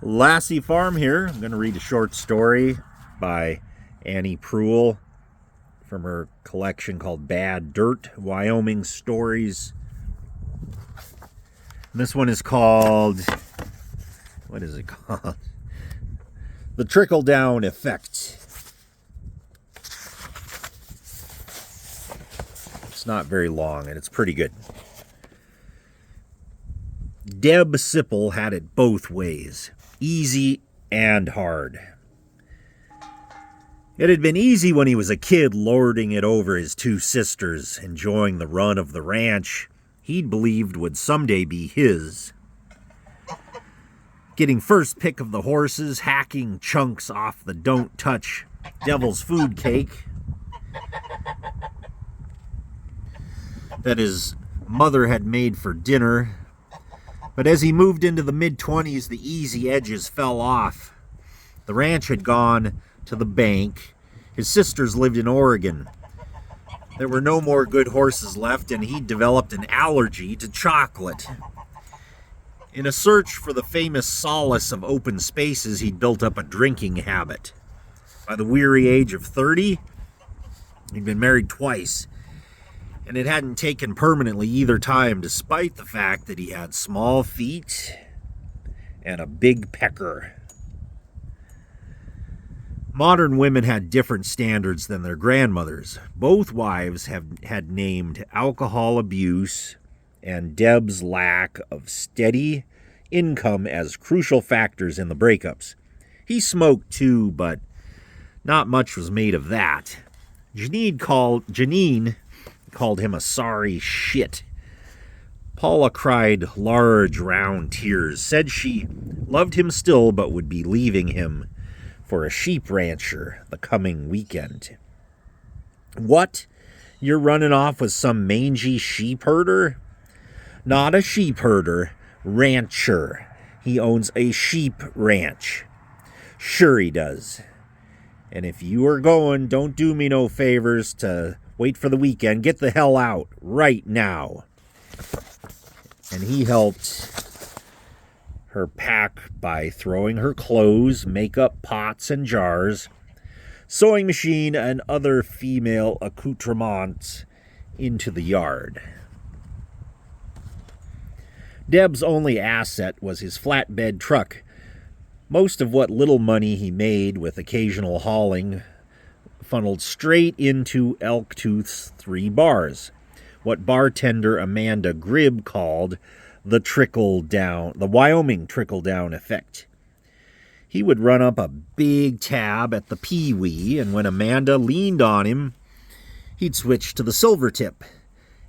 Lassie Farm here. I'm going to read a short story by Annie Proulx from her collection called Bad Dirt, Wyoming Stories. And this one is called, what is it called? The Trickle Down Effect. It's not very long and it's pretty good. Deb Sipple had it both ways, easy and hard. It had been easy when he was a kid, lording it over his two sisters, enjoying the run of the ranch he'd believed would someday be his. Getting first pick of the horses, hacking chunks off the don't touch devil's food cake that his mother had made for dinner. But as he moved into the mid-20s, the easy edges fell off. The ranch had gone to the bank. His sisters lived in Oregon. There were no more good horses left, and he'd developed an allergy to chocolate. In a search for the famous solace of open spaces, he'd built up a drinking habit. By the weary age of 30, he'd been married twice, and it hadn't taken permanently either time, despite the fact that he had small feet and a big pecker. Modern women had different standards than their grandmothers. Both wives had named alcohol abuse and Deb's lack of steady income as crucial factors in the breakups. He smoked too, but not much was made of that. Janine called him a sorry shit. Paula cried large round tears, said she loved him still but would be leaving him for a sheep rancher the coming weekend. What? You're running off with some mangy sheep herder? Not a sheep herder, rancher. He owns a sheep ranch. Sure he does. And if you are going, don't do me no favors to wait for the weekend. Get the hell out right now. And he helped her pack by throwing her clothes, makeup, pots, and jars, sewing machine, and other female accoutrements into the yard. Deb's only asset was his flatbed truck. Most of what little money he made with occasional hauling funneled straight into Elktooth's 3 bars, what bartender Amanda Gribb called the Wyoming trickle-down effect. He would run up a big tab at the Pee-wee, and when Amanda leaned on him, he'd switch to the Silvertip,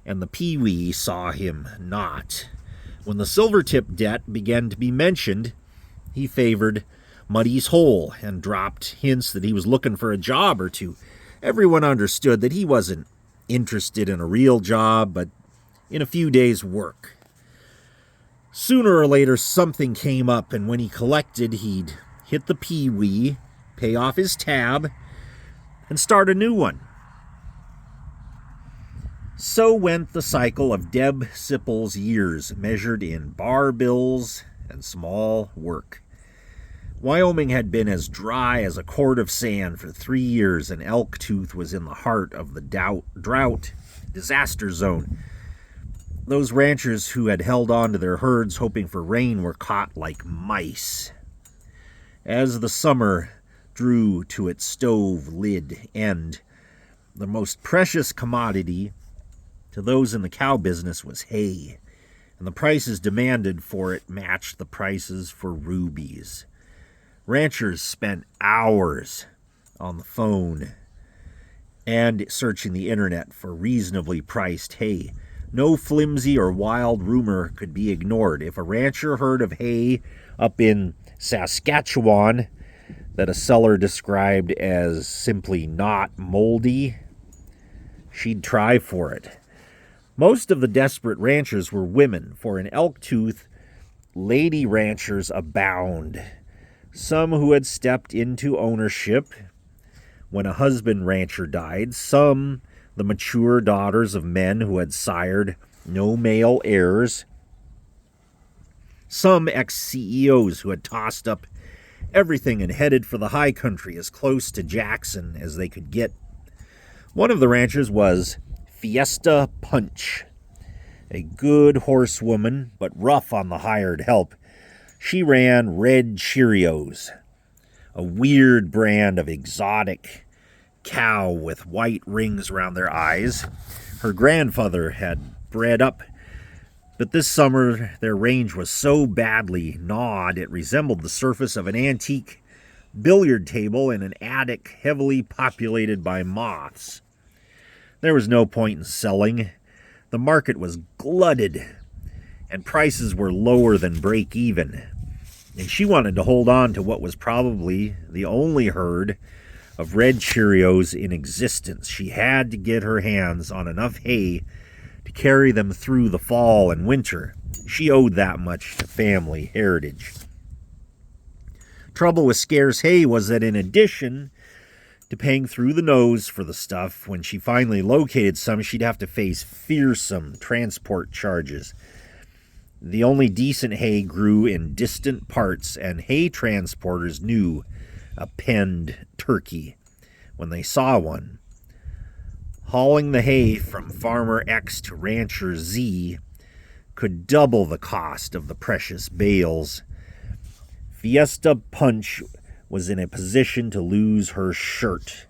and the Pee-wee saw him not. When the Silvertip debt began to be mentioned, he favored Muddy's Hole and dropped hints that he was looking for a job or two. Everyone understood that he wasn't interested in a real job, but in a few days' work. Sooner or later, something came up, and when he collected, he'd hit the Pee-wee, pay off his tab, and start a new one. So went the cycle of Deb Sipple's years, measured in bar bills and small work. Wyoming had been as dry as a quart of sand for 3 years, and Elktooth was in the heart of the drought disaster zone. Those ranchers who had held on to their herds hoping for rain were caught like mice. As the summer drew to its stove-lid end, the most precious commodity to those in the cow business was hay, and the prices demanded for it matched the prices for rubies. Ranchers spent hours on the phone and searching the internet for reasonably priced hay. No flimsy or wild rumor could be ignored. If a rancher heard of hay up in Saskatchewan that a seller described as simply not moldy, she'd try for it. Most of the desperate ranchers were women, for in Elktooth, lady ranchers abound. Some who had stepped into ownership when a husband rancher died, some the mature daughters of men who had sired no male heirs, Some ex-CEOs who had tossed up everything and headed for the high country as close to Jackson as they could get. One of the ranchers was Fiesta Punch, a good horsewoman, but rough on the hired help. She ran Red Cheerios, a weird brand of exotic cow with white rings around their eyes. Her grandfather had bred up, but this summer their range was so badly gnawed it resembled the surface of an antique billiard table in an attic heavily populated by moths. There was no point in selling. The market was glutted, and prices were lower than break even. And she wanted to hold on to what was probably the only herd of Red Cheerios in existence. She had to get her hands on enough hay to carry them through the fall and winter. She owed that much to family heritage. Trouble with scarce hay was that in addition to paying through the nose for the stuff, when she finally located some, she'd have to face fearsome transport charges. The only decent hay grew in distant parts, and hay transporters knew a penned turkey when they saw one. Hauling the hay from Farmer X to Rancher Z could double the cost of the precious bales. Fiesta Punch was in a position to lose her shirt.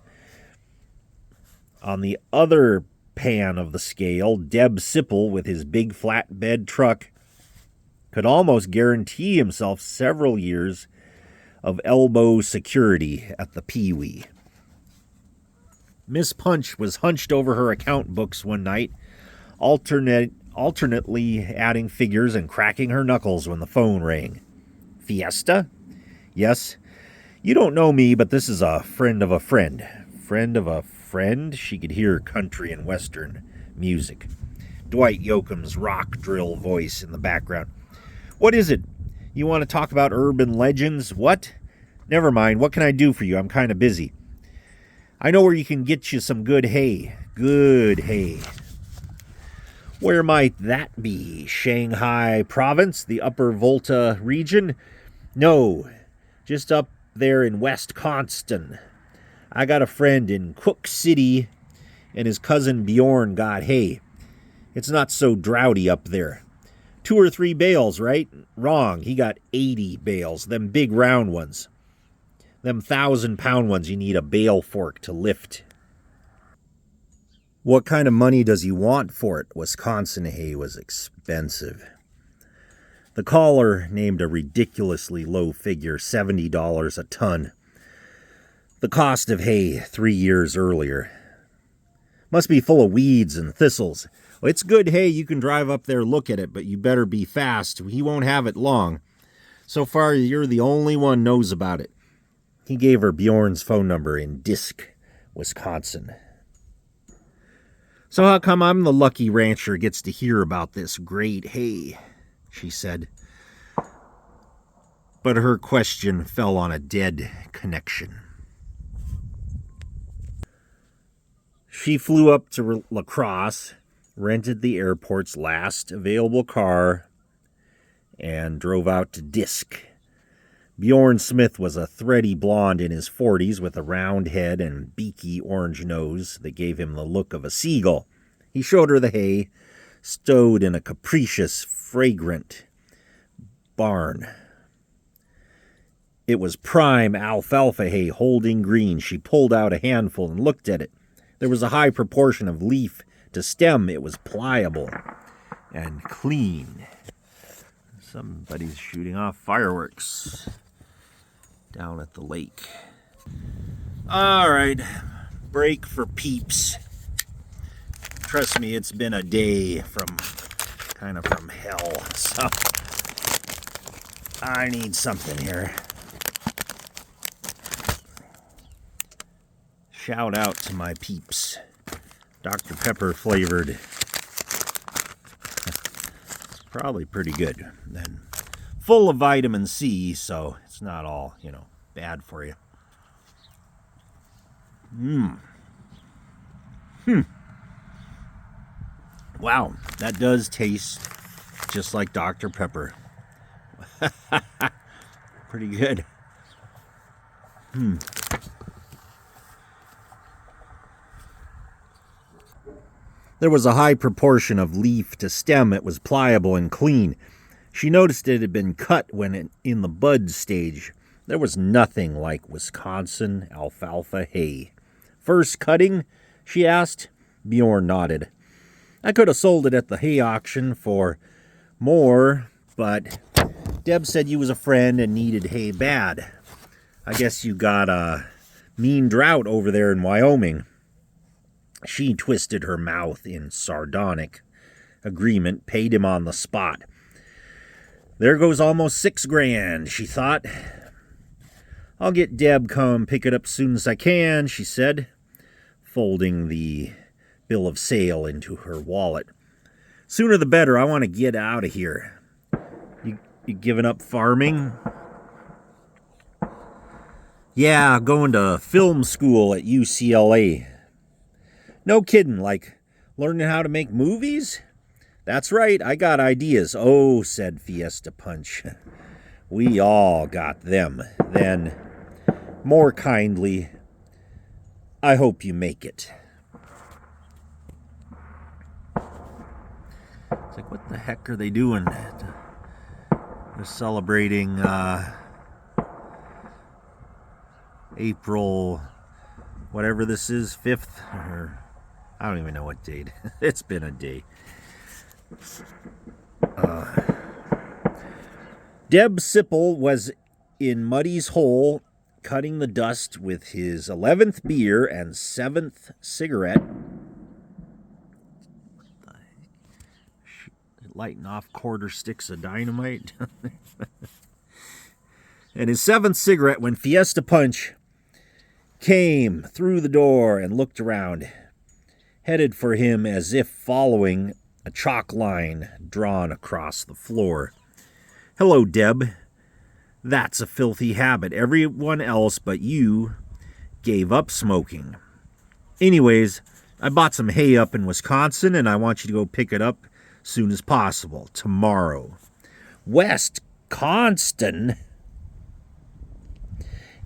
On the other pan of the scale, Deb Sipple, with his big flatbed truck, could almost guarantee himself several years of elbow security at the Pee-wee. Miss Punch was hunched over her account books one night, alternately adding figures and cracking her knuckles when the phone rang. Fiesta? Yes. You don't know me, but this is a friend of a friend. Friend of a friend? She could hear country and western music. Dwight Yoakam's rock drill voice in the background. What is it? You want to talk about urban legends? What? Never mind. What can I do for you? I'm kind of busy. I know where you can get you some good hay. Good hay. Where might that be? Shanghai Province? The Upper Volta region? No. Just up there in West Constant. I got a friend in Cook City, and his cousin Bjorn got hay. It's not so droughty up there. 2 or 3 bales, right? Wrong. He got 80 bales, them big round ones. Them 1,000-pound ones you need a bale fork to lift. What kind of money does he want for it? Wisconsin hay was expensive. The caller named a ridiculously low figure, $70 a ton. The cost of hay 3 years earlier. Must be full of weeds and thistles. Well, it's good hay. You can drive up there, look at it, but you better be fast. He won't have it long. So far, you're the only one knows about it. He gave her Bjorn's phone number in Disk, Wisconsin. So how come I'm the lucky rancher gets to hear about this great hay? She said. But her question fell on a dead connection. She flew up to La Crosse, rented the airport's last available car, and drove out to Disk. Bjorn Smith was a thready blonde in his 40s with a round head and beaky orange nose that gave him the look of a seagull. He showed her the hay, stowed in a capricious, fragrant barn. It was prime alfalfa hay, holding green. She pulled out a handful and looked at it. There was a high proportion of leaf to stem. It was pliable and clean. Somebody's shooting off fireworks down at the lake. All right, break for peeps. Trust me, it's been a day from hell, so I need something here. Shout out to my peeps. Dr. Pepper flavored. It's probably pretty good. Then full of vitamin C, so it's not all, bad for you. Wow, that does taste just like Dr. Pepper. Pretty good. There was a high proportion of leaf to stem. It was pliable and clean. She noticed it had been cut when in the bud stage. There was nothing like Wisconsin alfalfa hay. First cutting? She asked. Bjorn nodded. I could have sold it at the hay auction for more, but Deb said you was a friend and needed hay bad. I guess you got a mean drought over there in Wyoming. She twisted her mouth in sardonic agreement, paid him on the spot. There goes almost $6,000, she thought. I'll get Deb come pick it up soon as I can, she said, folding the bill of sale into her wallet. Sooner the better, I want to get out of here. You giving up farming? Yeah, going to film school at UCLA. No kidding, like learning how to make movies? That's right, I got ideas. Oh, said Fiesta Punch. We all got them. Then, more kindly, I hope you make it. It's like, what the heck are they doing? They're celebrating April, whatever this is, 5th, or I don't even know what date. It's been a day. Deb Sipple was in Muddy's hole, cutting the dust with his 11th beer and 7th cigarette. Lighting off quarter sticks of dynamite. And his 7th cigarette when Fiesta Punch came through the door and looked around, headed for him as if following a chalk line drawn across the floor. Hello, Deb. That's a filthy habit. Everyone else but you gave up smoking. Anyways, I bought some hay up in Wisconsin, and I want you to go pick it up soon as possible, tomorrow. Wisconsin?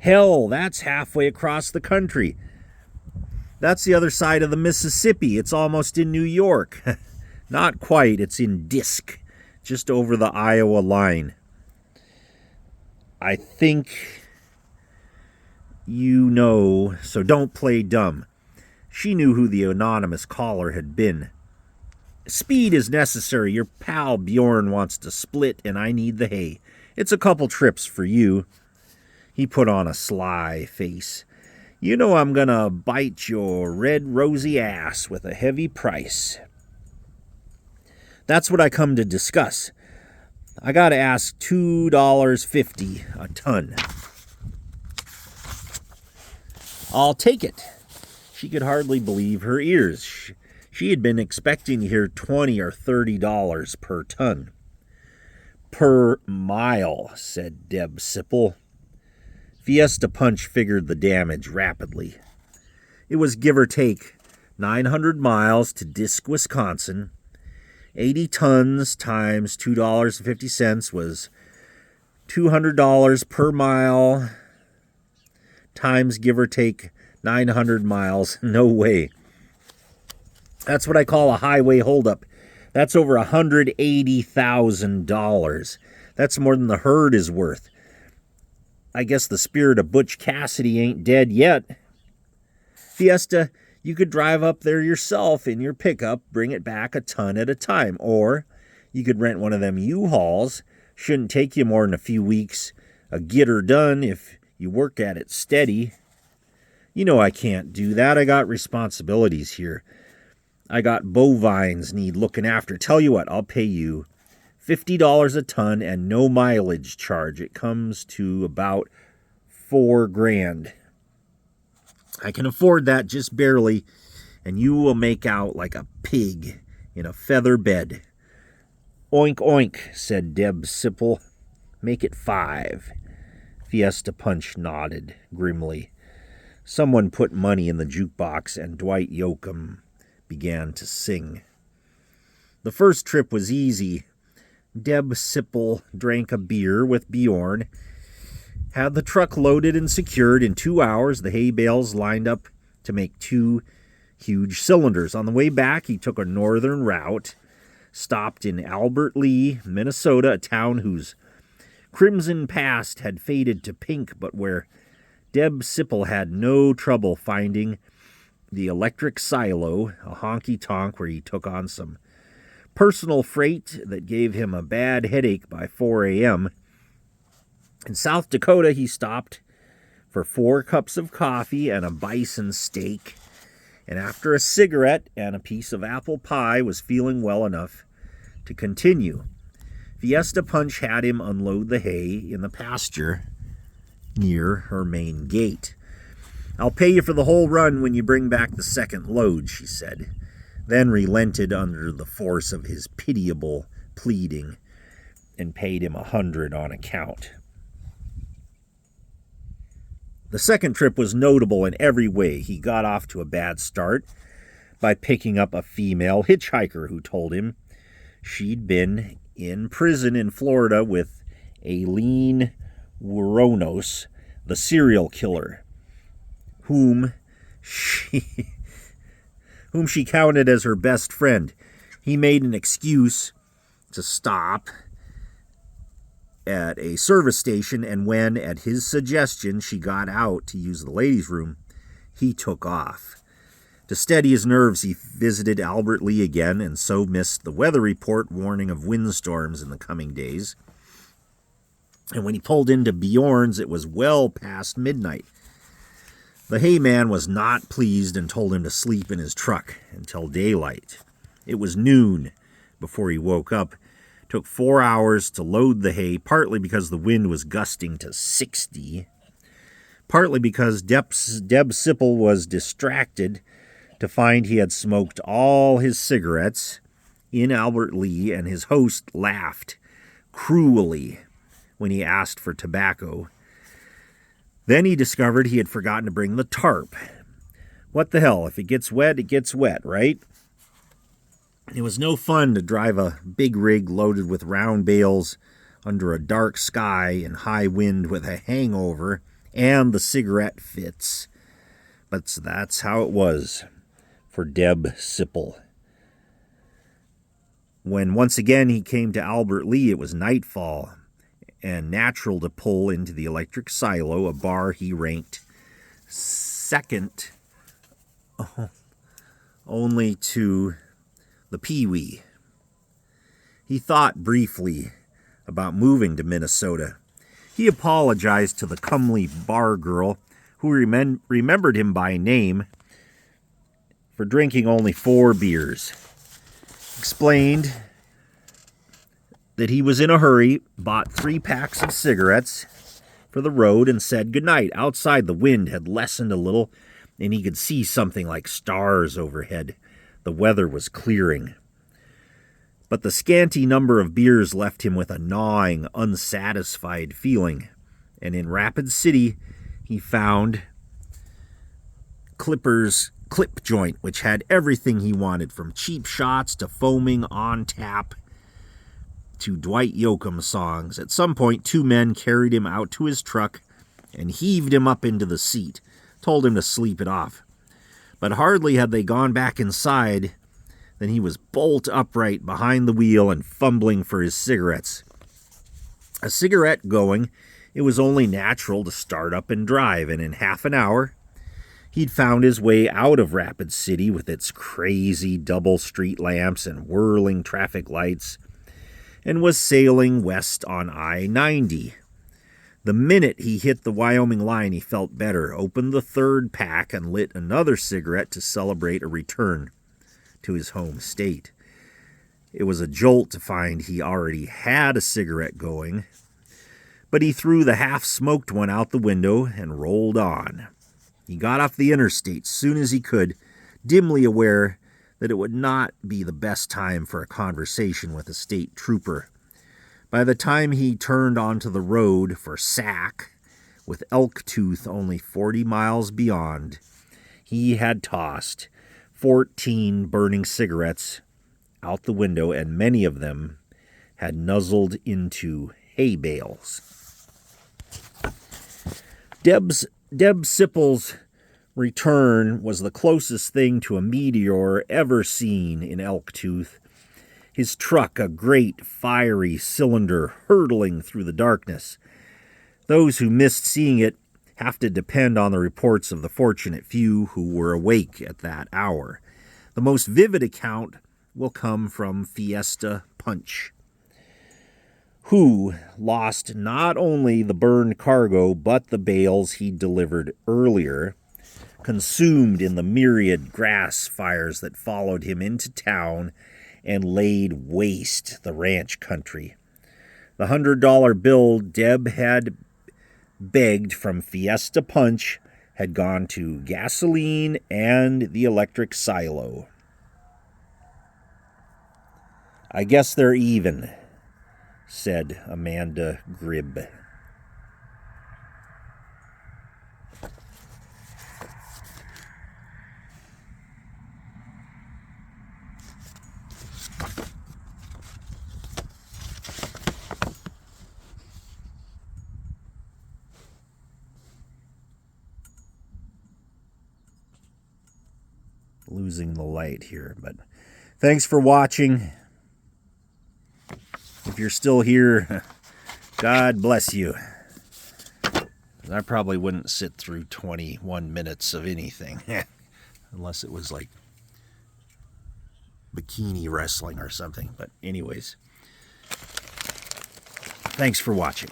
Hell, that's halfway across the country. That's the other side of the Mississippi. It's almost in New York. Not quite. It's in Disk, just over the Iowa line. I think you know, so don't play dumb. She knew who the anonymous caller had been. Speed is necessary. Your pal Bjorn wants to split, and I need the hay. It's a couple trips for you. He put on a sly face. You know I'm gonna bite your red rosy ass with a heavy price. That's what I come to discuss. I gotta ask $2.50 a ton. I'll take it. She could hardly believe her ears. She had been expecting to hear $20 or $30 per ton. Per mile, said Deb Sipple. Fiesta Punch figured the damage rapidly. It was give or take 900 miles to Disk, Wisconsin. 80 tons times $2.50 was $200 per mile times give or take 900 miles. No way. That's what I call a highway holdup. That's over $180,000. That's more than the herd is worth. I guess the spirit of Butch Cassidy ain't dead yet. Fiesta, you could drive up there yourself in your pickup, bring it back a ton at a time. Or you could rent one of them U-Hauls. Shouldn't take you more than a few weeks. A get her done if you work at it steady. You know I can't do that. I got responsibilities here. I got bovines need looking after. Tell you what, I'll pay you $50 a ton and no mileage charge. It comes to about $4,000. I can afford that just barely, and you will make out like a pig in a feather bed. Oink, oink, said Deb Sipple. Make it 5. Fiesta Punch nodded grimly. Someone put money in the jukebox, and Dwight Yoakam began to sing. The first trip was easy. Deb Sipple drank a beer with Bjorn, had the truck loaded and secured. In 2 hours, the hay bales lined up to make 2 huge cylinders. On the way back, he took a northern route, stopped in Albert Lea, Minnesota, a town whose crimson past had faded to pink, but where Deb Sipple had no trouble finding the electric silo, a honky-tonk where he took on some personal freight that gave him a bad headache by 4 a.m. In South Dakota, he stopped for 4 cups of coffee and a bison steak, and after a cigarette and a piece of apple pie was feeling well enough to continue. Fiesta Punch had him unload the hay in the pasture near her main gate. "I'll pay you for the whole run when you bring back the second load," she said, then relented under the force of his pitiable pleading and paid him $100 on account. The second trip was notable in every way. He got off to a bad start by picking up a female hitchhiker who told him she'd been in prison in Florida with Aileen Wuornos, the serial killer, whom she counted as her best friend. He made an excuse to stop at a service station, and when, at his suggestion, she got out to use the ladies' room, he took off. To steady his nerves, he visited Albert Lea again, and so missed the weather report warning of windstorms in the coming days. And when he pulled into Bjorn's, it was well past midnight. The hayman was not pleased and told him to sleep in his truck until daylight. It was noon before he woke up. It took 4 hours to load the hay, partly because the wind was gusting to 60, partly because Deb Sipple was distracted to find he had smoked all his cigarettes in Albert Lea, and his host laughed cruelly when he asked for tobacco. Then he discovered he had forgotten to bring the tarp. What the hell? If it gets wet, it gets wet, right? It was no fun to drive a big rig loaded with round bales under a dark sky and high wind with a hangover and the cigarette fits. But that's how it was for Deb Sipple. When once again he came to Albert Lea, it was nightfall and natural to pull into the electric silo, a bar he ranked second only to the Pee-wee. He thought briefly about moving to Minnesota. He apologized to the comely bar girl, who remembered him by name, for drinking only 4 beers. Explained that he was in a hurry, bought 3 packs of cigarettes for the road, and said goodnight. Outside, the wind had lessened a little, and he could see something like stars overhead. The weather was clearing. But the scanty number of beers left him with a gnawing, unsatisfied feeling. And in Rapid City, he found Clipper's Clip Joint, which had everything he wanted, from cheap shots to foaming on tap to Dwight Yoakam songs. At some point, 2 men carried him out to his truck and heaved him up into the seat, told him to sleep it off. But hardly had they gone back inside than he was bolt upright behind the wheel and fumbling for his cigarettes. A cigarette going, it was only natural to start up and drive, and in half an hour, he'd found his way out of Rapid City with its crazy double street lamps and whirling traffic lights, and was sailing west on I-90. The minute he hit the Wyoming line, he felt better, opened the 3rd pack, and lit another cigarette to celebrate a return to his home state. It was a jolt to find he already had a cigarette going, but he threw the half-smoked one out the window and rolled on. He got off the interstate soon as he could, dimly aware that it would not be the best time for a conversation with a state trooper. By the time he turned onto the road for Sac, with Elk Tooth only 40 miles beyond, he had tossed 14 burning cigarettes out the window, and many of them had nuzzled into hay bales. Deb Sippel's return was the closest thing to a meteor ever seen in Elktooth. His truck, a great fiery cylinder hurtling through the darkness. Those who missed seeing it have to depend on the reports of the fortunate few who were awake at that hour. The most vivid account will come from Fiesta Punch, who lost not only the burned cargo but the bales he delivered earlier, consumed in the myriad grass fires that followed him into town and laid waste the ranch country. The $100 bill Deb had begged from Fiesta Punch had gone to gasoline and the electric silo. "I guess they're even," said Amanda Gribb. Losing the light here, but thanks for watching. If you're still here, God bless you. I probably wouldn't sit through 21 minutes of anything unless it was like bikini wrestling or something. But anyways, thanks for watching.